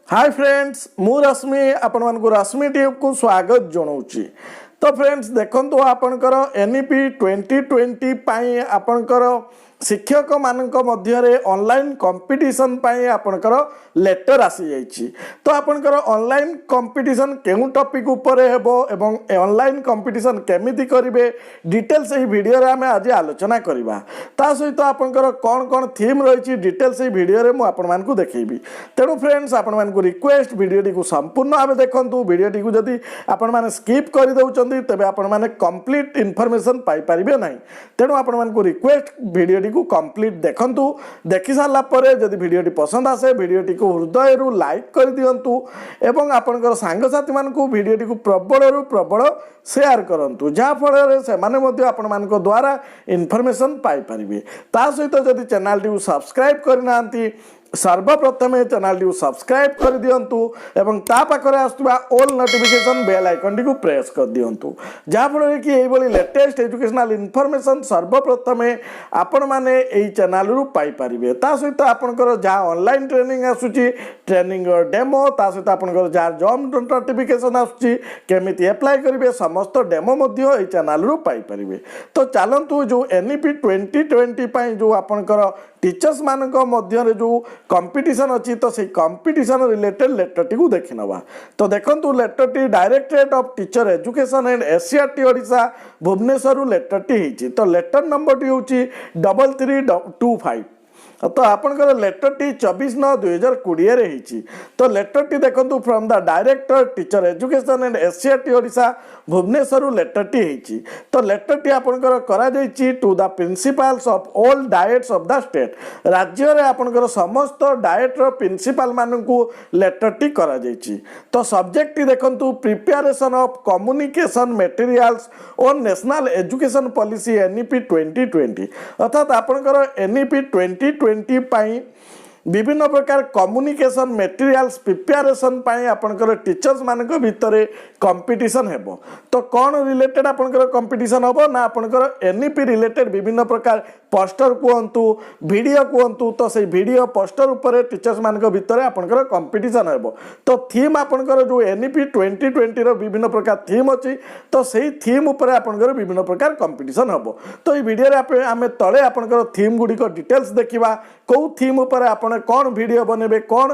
Hi friends मु रश्मि आपण मानक रश्मि ट्यूब को स्वागत जनाऊँगी। तो फ्रेंड्स देखो आपणकर एनईपी 2020 पाई आपणकर शिक्षक मानक मध्य ऑनलाइन कंपटीशन पाई आपणकर लेटर आसी जाइछि। तो आपणकर ऑनलाइन कंपटीशन केउ टॉपिक ऊपर हेबो एवं ऑनलाइन कंपटीशन केमिति करिवे डिटेल्स एही वीडियो रे हमें आज आलोचना करिबा। ता सहित आपणकर कोन कोन थीम रहिछि डिटेल्स एही वीडियो रे मु आपण मानकु देखैबी। तेणु फ्रेंड्स आपण मानकु रिक्वेस्ट वीडियो को संपूर्ण भाव देखंतु। वीडियो को जदि आपण माने स्किप कर दउचंदी तबे आपण माने कंप्लीट इन्फॉर्मेशन पाई परिबे नाही। तेणु आपण मानकु रिक्वेस्ट वीडियो को कंप्लीट देखंतु। देखि सारला परे जदि वीडियो पसंद आसे वीडियो को हृदय रु लाइक कर दियंतु एवं आपनकर सांग साथी मानकु वीडियो को प्रबल रु प्रबल शेयर करंतु जहा फल से माने मध्ये आपण मानक द्वारा इन्फॉर्मेशन पाई परिबे। ता सहित जदि चैनल को सब्सक्राइब करनांती सर्वप्रथम चैनल को सब्सक्राइब कर दियंतु एवं ता पाखरे आसुवा ऑल नोटिफिकेशन बेल आइकन को प्रेस कर दियंतु जहा फल कि एई बोली लेटेस्ट एजुकेशनल इन्फॉर्मेशन सर्वप्रथम आपण माने एई चैनल रु पाई परिबे। ता सहित आपनकर जहा ऑनलाइन ट्रेनिंग आसुची ट्रेनिंग डेमो ता सहित आपनकर जहा जॉब नोटिफिकेशन आसुची केमिति अप्लाई करिवे समस्त डेमो मध्ये एई चैनल रु पाई परिबे। तो चलंतु जो एनईपी 2020 पाई जो आपनकर टीचर्स मानक मध्य जो कंपटीशन अच्छी तो से कंपटीशन रिलेटेड लेटर टी को देखि नवा। तो देखंतु लेटर टी directorate of teacher education and SCERT Odisha Bhubaneswar letter टी हिची। तो लेटर नंबर टी होची 3325। तो आपनकर लेटर टी 24/9/2020 रे हिची। तो लेटर टी देखंतु from the director teacher education and SCERT Odisha Bhubaneswar letter टी हिची। तो लेटर टी आपनकर करा जाइची to the principals of all DIETs of the state. राज्य रे आपनकर समस्त डायट रो प्रिंसिपल मानकु लेटर टी करा जाइची। तो सब्जेक्ट टी देखंतु preparation of communication materials on national education policy NEP 2020 अर्थात आपनकर एनईपी 2020 पाई विभिन्न प्रकार कम्युनिकेशन मटेरियल्स प्रिपरेशन पाई आपनकर टीचर्स मानक भितरे कंपटीशन हेबो। तो कौन रिलेटेड आपनकर कंपटीशन हेबो ना आपनकर एनईपी रिलेटेड विभिन्न प्रकार पोस्टर कहतु वीडियो कहतु। तो से वीडियो पोस्टर ऊपर टीचर्स मानक भितरे आपनकर कंपटीशन हेबो। तो थीम आपनकर जो एनईपी 2020 रो विभिन्न प्रकार थीम अछि तो सेही थीम ऊपर आपनकर विभिन्न प्रकार कंपटीशन हेबो। तो ई वीडियो रे आमे तळे आपनकर थीम गुडी को डिटेल्स देखिबा को थीम ऊपर आपण कौन वीडियो बनेबे कौन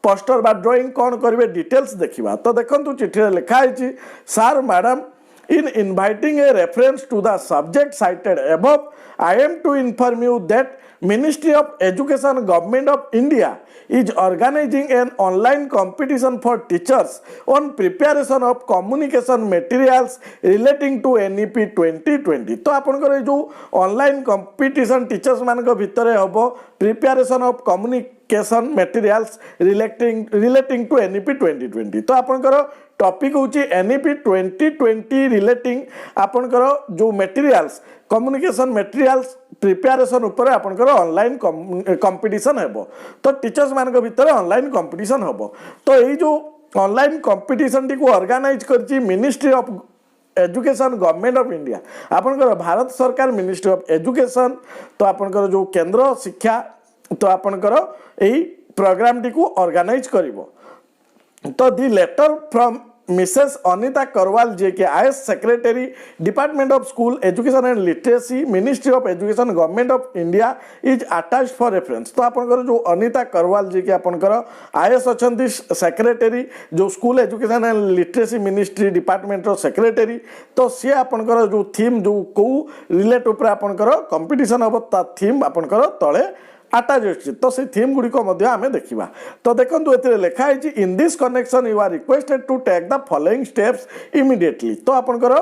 पोस्टर बा ड्राइंग कौन करेंगे डिटेल्स देखा। तो देखो चिठी लिखाई सार madam in inviting a reference to the subject cited above, I am to inform you that Ministry of Education Government of India is organizing an online competition for teachers on preparation of communication materials relating to NEP 2020। तो आपनकर जो online competition teachers मानक भितरे हबो preparation of communication materials relating to NEP 2020। तो आपनकर topic होची NEP 2020 relating आपनकर जो मटेरियल्स कम्युनिकेशन मटेरियल्स प्रिपरेशन ऊपर आपनकर ऑनलाइन कंपटीशन हेबो। तो टीचर्स मानक भितर ऑनलाइन कंपटीशन हेबो। तो एई जो ऑनलाइन कंपटीशन टी को ऑर्गेनाइज करची ministry of education government of India आपनकर भारत सरकार मिनिस्ट्री ऑफ एजुकेशन। तो आपनकर जो केंद्र शिक्षा तो आपनकर एई प्रोग्राम टी को ऑर्गेनाइज करिवो। तो the letter from Mrs Anita Karwal J K IAS secretary department of school education and literacy ministry of education government of India is attached for reference. तो आपनकर जो अनिता करवाल जे के आपनकर आईएएस अछंती सेक्रेटरी जो school education and literacy ministry department रो secretary. तो सी आपनकर जो थीम जो को रिलेट ऊपर आपनकर कंपटीशन हबो ता थीम आपनकर तळे अटैच। तो से थीम गुडी को मध्य आमे देखिबा। तो देखंतु एते लिखा है in this connection you are requested to take the following steps immediately. तो आपनकर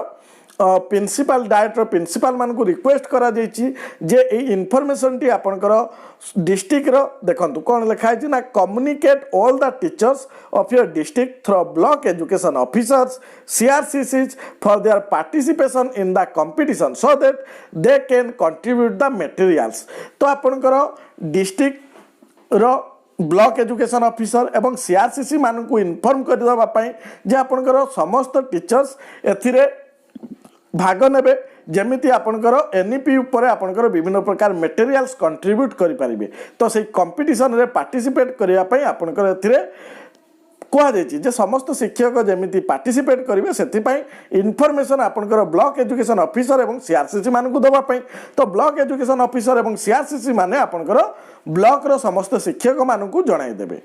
प्रिंसिपल डायरेक्टर प्रिंसिपल मान को रिक्वेस्ट करा जाइछि जे ए इन्फॉर्मेशन टी आपनकर डिस्ट्रिक्ट रो देखंतु कोन लिखा है ना communicate all the teachers of your district through block education officers CRCCs for their participation in the competition so that they can contribute the materials. तो आपनकर डिस्ट्रिक्ट रो ब्लॉक एजुकेशन ऑफिसर एवं CRCC मान को inform कर देबा पई जे आपनकर समस्त टीचर्स एथिरे भाग नेबे जेमिति आपनकर एनईपी ऊपर आपनकर विभिन्न प्रकार मटेरियल्स कंट्रीब्यूट करि परिबे। तो से कंपटीशन रे पार्टिसिपेट करिया पई आपनकर एथिरे କୁହାଯାଇଛି ଯେ ସମସ୍ତ ଶିକ୍ଷକ ଯେମିତି ପାର୍ଟିସିପେଟ୍ କରିବେ ସେଥିପାଇଁ ଇନଫର୍ମେସନ୍ ଆପଣଙ୍କର ବ୍ଲକ୍ ଏଜୁକେସନ୍ ଅଫିସର ଏବଂ ସିଆର୍ସିସି ମାନଙ୍କୁ ଦେବା ପାଇଁ। ତ ବ୍ଲକ୍ ଏଜୁକେସନ୍ ଅଫିସର ଏବଂ ସିଆର୍ସିସି ମାନେ ଆପଣଙ୍କର ବ୍ଲକ୍ର ସମସ୍ତ ଶିକ୍ଷକମାନଙ୍କୁ ଜଣାଇଦେବେ।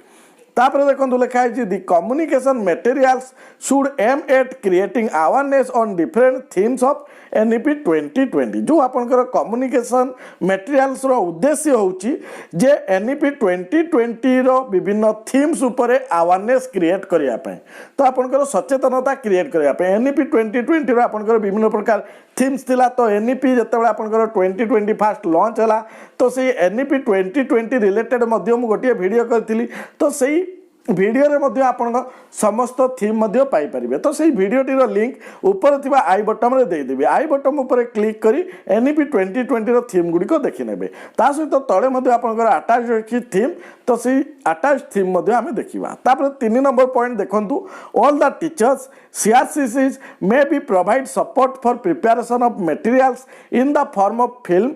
तापर देखो लिखाई the communication materials should aim at creating awareness on different themes of NEP 2020 जो आपनकर कम्युनिकेशन मटेरियल्स रो उद्देश्य होची जे एनईपी 2020 रो विभिन्न थीम्स ऊपर अवेयरनेस क्रिएट करिया पे तो आपनकर सचेतनता क्रिएट करिया पे एनईपी 2020 रो आपनकर विभिन्न प्रकार थीम्स थिला तो एनईपी जतबे आपनकर 2020 फास्ट लॉन्च हला तो से एनईपी 2020 रिलेटेड मध्यम गोटे वीडियो करथिली तो सही वीडियो रे मध्य आपण समस्त थीम मध्य पाई परिबे तो सही वीडियोटी रो लिंक ऊपर थिबा आई बटन रे दे देबे आई बटन ऊपर क्लिक करी एनईपी 2020 रो थीम गुडी को देखि नेबे ता सहित तळे मध्य आपणकर अटैच अछि थीम तो सही अटैच थीम मध्य हमें देखिबा तापर 3 नंबर पॉइंट देखंतु all the teachers CRCCs may be provide support for preparation of materials in the form of film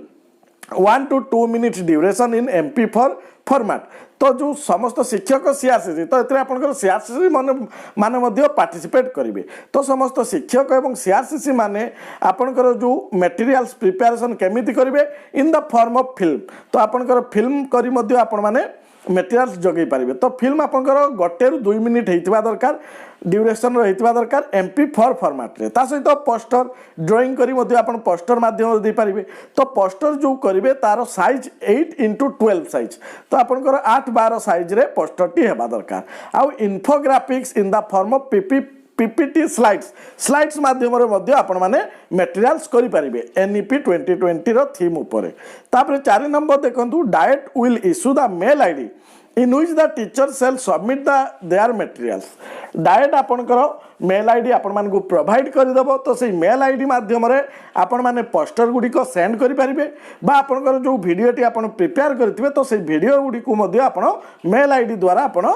1 to 2 minutes duration in MP4 format तो जो समस्त शिक्षक सीआरसीसी तो एते आपनकर सीआरसीसी माने मध्य पार्टिसिपेट करिवे तो समस्त शिक्षक एवं सीआरसीसी माने आपनकर जो मटेरियल्स प्रिपरेशन केमिति करिवे इन द फॉर्म ऑफ फिल्म तो आपनकर फिल्म करी मध्य आपण माने मटेरियल्स जगै पारिबे तो फिल्म आपनकर 1 ରୁ 2 मिनिट हेतिबा दरकार ड्यूरेशन रहितबा दरकार MP4 फॉर्मेट रे ता सहित पोस्टर ड्राइंग करी मध्य आपण पोस्टर माध्यम दे पारिबे तो पोस्टर जो करिवे तार साइज 8x12 साइज तो आपनकर 8-12 साइज रे पोस्टर टी हेबा दरकार आ infographics in the form of PPT slides माध्यम रे मध्य आपण माने मटेरियल्स करि पारिबे एनईपी 2020 रो थीम ऊपर तापर 4 नंबर देखंतु DIET will issue the mail ID in which the teacher shall submit their materials direct आपनकर मेल आईडी आपण मान को प्रोवाइड कर देबो तो से मेल आईडी माध्यम रे आपण माने पोस्टर गुडी को सेंड करि परिबे बा आपनकर जो वीडियोटी आपण प्रिपेयर करथिबे तो से वीडियो गुडी को मध्य आपण मेल आईडी द्वारा आपण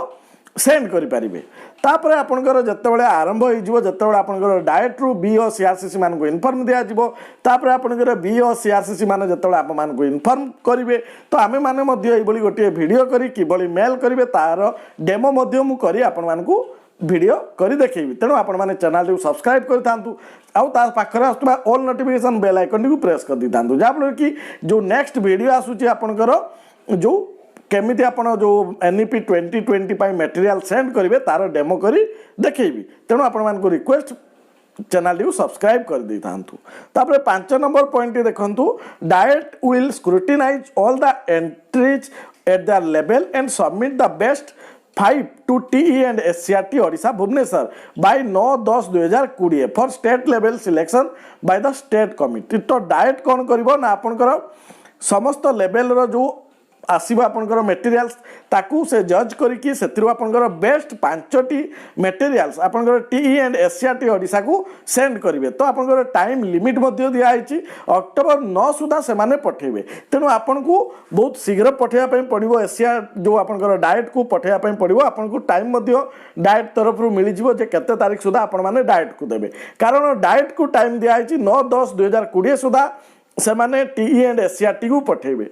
सेंड करि परिबे तापर आपनकर जत्तेबेले आरंभ होई जिवो जत्तेबेले आपनकर डायरेक्ट रु बी और सीआरसीसी मान को इन्फॉर्म दिया जिवो तापर आपनकर बी और सीआरसीसी मान जत्तेबेले आप मान को इन्फॉर्म करिवे तो आमे माने मध्य एई बली गोटे वीडियो करी कि बली मेल करिवे तार डेमो मध्य मु करी आपण मान को वीडियो करी देखैबी तेणु आपण माने चैनल को सब्सक्राइब कर थांतु आउ ता पाखरे आस्तबा ऑल नोटिफिकेशन बेल आइकन को प्रेस कर दी थांतु जा फल कि जो नेक्स्ट वीडियो आसुची आपनकर जो केमिति आपण जो एनईपी 2020 पाई मटेरियल सेंड करिवे तार डेमो करी देखैबी तेणु आपण मान को रिक्वेस्ट चैनल को सब्सक्राइब कर दी थांतु तापर 5 नंबर पॉइंट देखंतु direct will scrutinise all the entries at the level and submit the best 5 to TE and SCRT Odisha Bhubaneswar by 9/10/2020 for state level selection by the state committee तो direct कौन करिवो ना आपनकर समस्त लेवल रो जो आसीबा आपनकर मटेरियल्स ताकू से जज करिकि सेतिरो आपनकर बेस्ट 5टी मटेरियल्स आपनकर TE एंड SCRT ओडिशा को सेंड करिवे तो आपनकर टाइम लिमिट मध्ये दिया आइछि अक्टोबर 9 सुधा से माने पठेबे तेनु आपनको बहुत शीघ्र पठेया पय पडिवो एशिया जो आपनकर डायरेक्ट को पठेया पय पडिवो आपनको टाइम मध्ये डायरेक्ट तरफ रु मिलि जिवो जे केते तारिख सुधा आपण माने डायरेक्ट को देबे कारण डायरेक्ट को टाइम दिया आइछि 9/10/2020 सुधा से माने TE एंड SCRT को पठेबे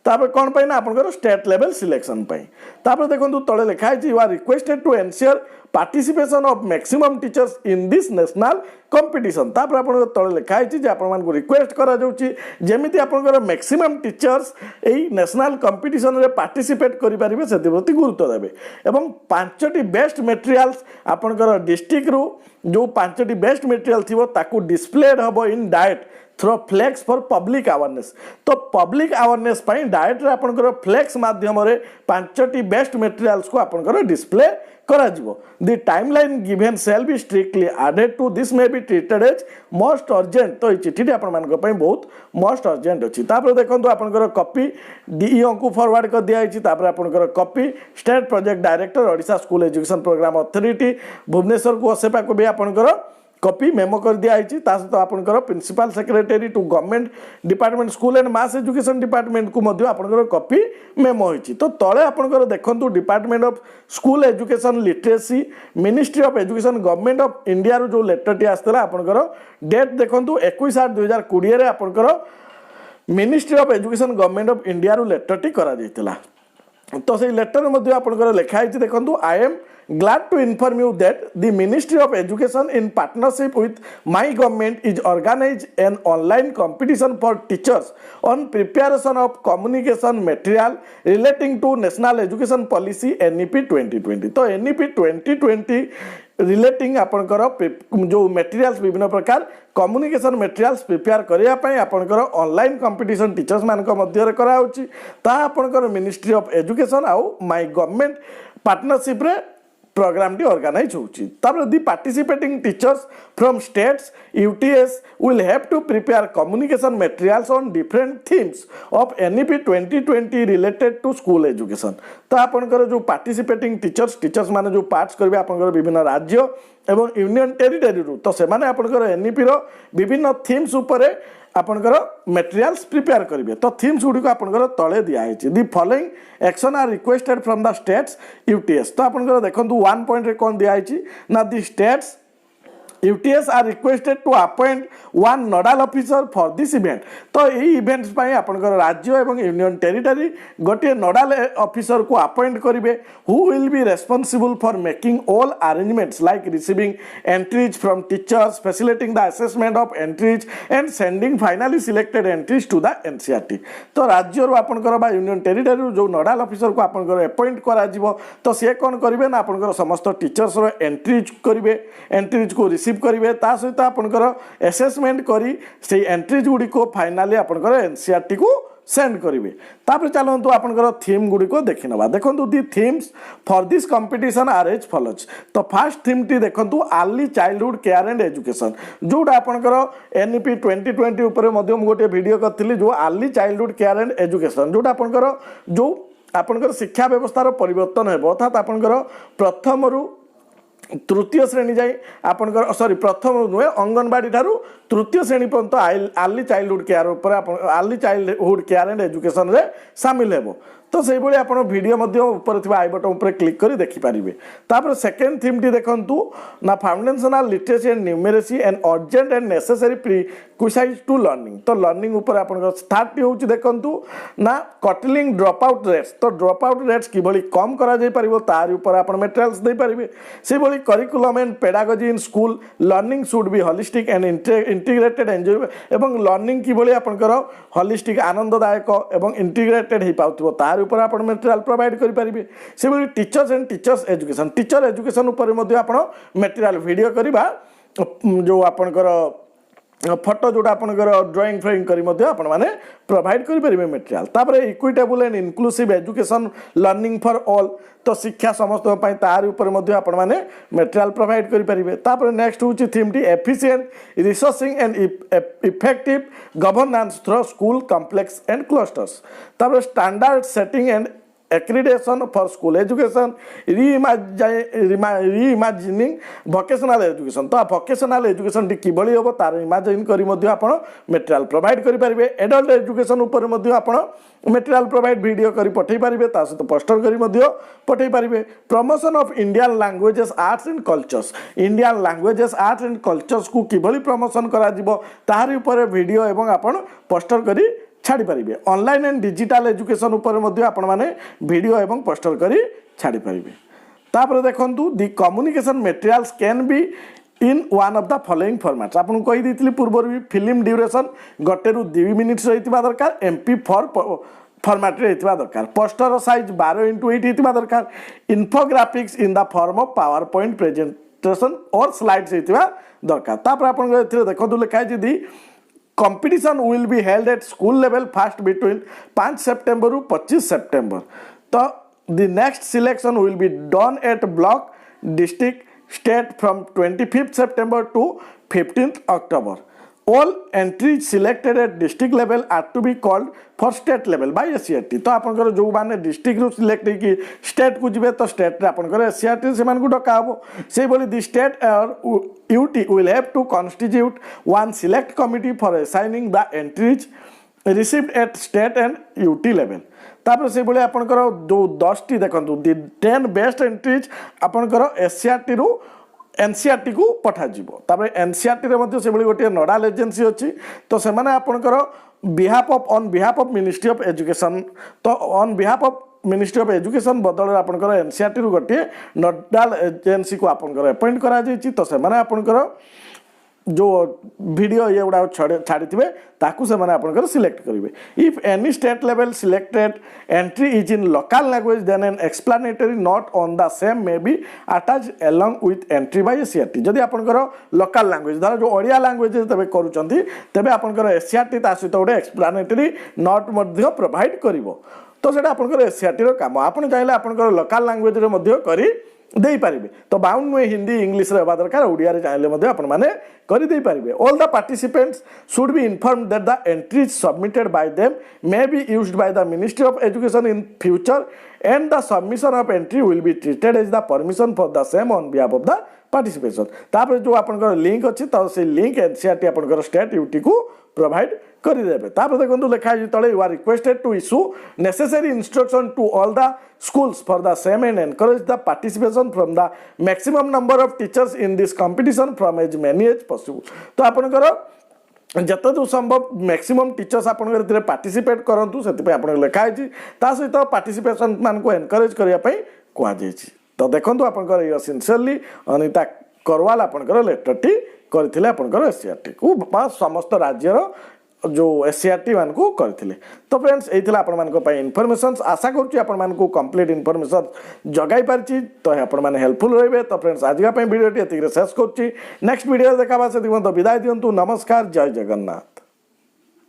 तापर कोन पय ना आपनकर स्टेट लेवल सिलेक्शन पय तापर देखंतु तळे लिखा है you are requested to ensure participation of maximum teachers in this national competition तापर आपन तळे लिखा है जे आपन मान को रिक्वेस्ट करा जाउची जेमिति आपनकर मैक्सिमम टीचर्स एई नेशनल कंपटीशन रे पार्टिसिपेट करि परिबे सेति प्रति गुरुत्व देबे एवं 5टी बेस्ट मटेरियल्स आपनकर डिस्ट्रिक्ट रू जो 5टी बेस्ट मटेरियल थिबो ताकू डिस्प्लेड हबो in direct through flex for public awareness तो पब्लिक अवेयरनेस पाई डायरेक्ट रे आपनकर फ्लेक्स माध्यम रे 5टी बेस्ट मटेरियल्स को आपनकर डिस्प्ले करा जिवो the timeline given shall be strictly एडेड to this may be treated as most urgent तो ई चिठीटी आपन मानक पई बहुत मोस्ट अर्जेंट अछि तापर देखंतु आपनकर कॉपी डीईओ को फॉरवर्ड कर दिया आइछि तापर आपनकर copy state project director Odisha school education programme authority Bhubaneswar को असेपा को भी आपनकर कॉपी मेमो कर दिया आइछि ता सहित आपनकर principal secretary to government department school and mass education department को मध्य आपनकर कॉपी मेमो होइछि तो तळे आपनकर देखंतु department of school education literacy ministry of education government of India रो जो लेटर टी आस्तला आपनकर डेट देखंतु 21/8/2020 रे आपनकर ministry of education government of India रो लेटर टी करा जैतिला तो से लेटर मध्ये आपनकर लिखा आइछि देखंतु I am glad to inform you that the Ministry of Education in partnership with my government is organized an online competition for teachers on preparation of communication material relating to National Education Policy NEP 2020 तो NEP 2020 relating आपणकर जो materials विभिन्न प्रकार communication materials prepare करिया पई आपणकर online competition teachers मानक मध्य करा होची ता आपणकर मिनिस्ट्री ऑफ एजुकेशन आउ माय गवर्नमेंट पार्टनरशिप रे प्रोग्राम टी ऑर्गेनाइज होची तापर the participating teachers from states UTs will have to prepare communication materials on different themes of NEP 2020 related to school education तो आपनकर जो पार्टिसिपेटिंग टीचर्स माने जो पार्ट्स करबे आपनकर विभिन्न राज्य एवं यूनियन टेरिटरी रु तो से माने आपनकर NEP रो विभिन्न थीम्स उपरे आपनकर मटेरियल्स प्रिपेयर करेंगे तो थीम्स गुड़ी को आपनकर तले दिया है the following action are requested from the states UTs तो आपनकर देखंतु 1 पॉइंट रे कोन दिया है ना the states UTS are requested to appoint one nodal officer for this event तो यही इवेंट्स पाई आपनकर राज्य एवं यूनियन टेरिटरी गोटे नोडाल ऑफिसर को अपॉइंट करेंगे who will be responsible for making all arrangements like receiving entries from teachers facilitating the assessment of entries and sending finally selected entries to the NCERT तो राज्य रो आपनकर बा union territory जो नोडाल officer को आपनकर appoint करा जिवो तो से कोन करिवे ना आपनकर समस्त टीचर्स रो एंट्रीज करिवे एंट्रीज को रिसीव करेंगे ता सहित आपनकर असेसमेंट करी से एंट्रीज गुडी को फाइनली आपनकर NCERT को सेंड करेंगे तापर चलतु आपनकर थीम गुडी को देखि नबा देखंतु the themes for this competition are as follows तो फर्स्ट थीम टी देखंतु early childhood care and education जोटा आपनकर NEP 2020 ऊपर मध्य गोटे वीडियो करथिली जो early childhood care and education जोटा आपनकर जो आपनकर शिक्षा व्यवस्था परिवर्तन हेबो अर्थात आपनकर प्रथम रु तृतीय श्रेणी जाए आपनकर सॉरी प्रथम नुहे अंगनवाड़ी ठारू तृतीय श्रेणी पर्यंत अर्ली चाइल्डहुड केयर ऊपर early childhood care and education रे शामिल हेबो तो से भाई आप वीडियो मध्य ऊपर थी आई बटन ऊपर क्लिक कर देखिपारे तापर सेकेंड थीम टी देखंतु ना foundational literacy and numeracy and urgent and necessary prerequisites to learning तो लर्निंग ऊपर आपन थर्ड टी होची देखंतु ना कटलिंग ड्रॉप आउट रेट्स तो ड्रॉप आउट रेट्स किभली कम करा जाय परिबो तार ऊपर आपन मटेरियल्स दे परिबे से भली curriculum and pedagogy in school learning should be holistic and integrated enjoy एवं लर्निंग किभली आपनकर होलिस्टिक आनंददायक एवं इंटीग्रेटेड हे पाउथिबो तार ऊपर आपण मटेरियल प्रोवाइड करि परिबे से भली teachers and teachers education teacher education ऊपर मध्य आपण मटेरियल वीडियो करबा जो आपनकर फोटो जोटा आपनकर ड्राइंग फ्रेइंग करी मध्य आपण माने प्रोवाइड करि परिबे मटेरियल तापरे equitable and inclusive education learning for all तो शिक्षा समस्त पई तार ऊपर मध्य आपण माने मटेरियल प्रोवाइड करि परिबे तापरे नेक्स्ट होची थीम टी efficient resourcing and effective governance through school complex and clusters तापरे standard setting and accreditation for school education reimagining vocational education तो vocational education टी किबळी होबो तार इमेजिन करी मध्य आपण मटेरियल प्रोवाइड करि परिबे एडल्ट एजुकेशन ऊपर मध्य आपण मटेरियल प्रोवाइड वीडियो करी पठै परिबे ता सहित पोस्टर करी मध्य पठै परिबे promotion of Indian languages arts and cultures Indian languages arts and cultures को किबळी प्रमोशन करा जिवो तार ऊपर वीडियो एवं आपण पोस्टर करी छाड़ी पारिबे ऑनलाइन एंड डिजिटल एजुकेशन ऊपर मध्य आपण माने वीडियो एवं पोस्टर करी छाड़ी पारिबे तापर देखंतु the communication materials can be in one of the following formats आपन कहि दितली पूर्व भी फिल्म ड्यूरेशन गटे रु 2 मिनिट्स रहितबा दरकार MP4 फॉर्मेट रे हितबा दरकार पोस्टर साइज 12x8 हितबा दरकार infographics in the form of power point presentation और स्लाइड्स हितबा दरकार तापर आपन एथिरे देखंतु लिखा है दी competition will be held at school level first between 5 September to 25 September. So the next selection will be done at block, district, state from 25th September to 15th October. All entries selected at district level are to be called for state level by SCERT. तो आपनकर जो माने district रू select की state को जिबे तो state रे आपनकर SCERT से मान को डकाबो से बोली दी स्टेट और UT will have to constitute one select committee for assigning the entries received at state and UT level. तापर से बोले आपनकर जो 10 टी देखंतु दी 10 बेस्ट एंट्रीज आपनकर SCERT रू NCERT को पठा जिवो तापर NCERT रे मध्ये से बली गोटे नोडाल एजेंसी अछि तो से माने आपनकर on behalf of Ministry of Education तो on behalf of ministry of education बदल आपंकर एनसीईआरटी रु गोटे नोडाल एजेंसी को आपंकर अपॉइंट करा जायछि तो से माने आपंकर जो वीडियो ये गुड़ा छाड़ी ताकू से माने आपनकर सिलेक्ट करेंगे if any state level selected entry is in local language then an explanatory note on the same may be attach along with entry by SCERT जदि आपनकर लोकल लैंग्वेज धर जो ओडिया लैंग्वेज तबे करूचंती तबे आपनकर एससीईआरटी ता सहित गोटे एक्सप्लेनेटरी नोट मध्ये प्रोवाइड करिवो तो सेटा आपनकर एससीईआरटी रो काम आपन चाहिले आपनकर लोकल लैंग्वेज रे मध्ये करी दे पारे तो बाउंड नुहे हिंदी इंग्लिश रहा दरकार ओडिया चाहे आपण मैंने करदे पारे all the participants should be inform that the entries submitted by them may be used by the ministry of education in future and the submission of entry will be treated as the permission for the same on behalf of the participation तापर जो आपनकर link अच्छी तो से link NCERT आपनकर state UT को provide करिदेबे तापर देखंतु लेखा है तळे you are requested to issue necessary instruction to all the schools for the same and encourage the participation from the maximum number of teachers in this competition from as many as possible तो आपनकर जत जो संभव maximum teachers आपन participate करूँ से आप लिखाई ता सहित पार्टिसिपेशन मान को एनकरेज करने कहुई तो देखो आपंकर सिंसियरली अनिता करवाल आपंकर लेटरटी करते आपंकर एससीईआरटी को समस्त राज्यर जो एससीईआरटी मान को करथिले तो फ्रेंड्स एइथिला आपण मान को पय इन्फॉर्मेशन आशा करूची आपण मान को कंप्लीट इन्फॉर्मेशन जगाई पारची तो आपण मान हेल्पफुल रहबे तो फ्रेंड्स आज का पय वीडियो टी एतिक शेष करूची नेक्स्ट वीडियो देखाबा से दिवंत विदाय दियंतु नमस्कार जय जगन्नाथ।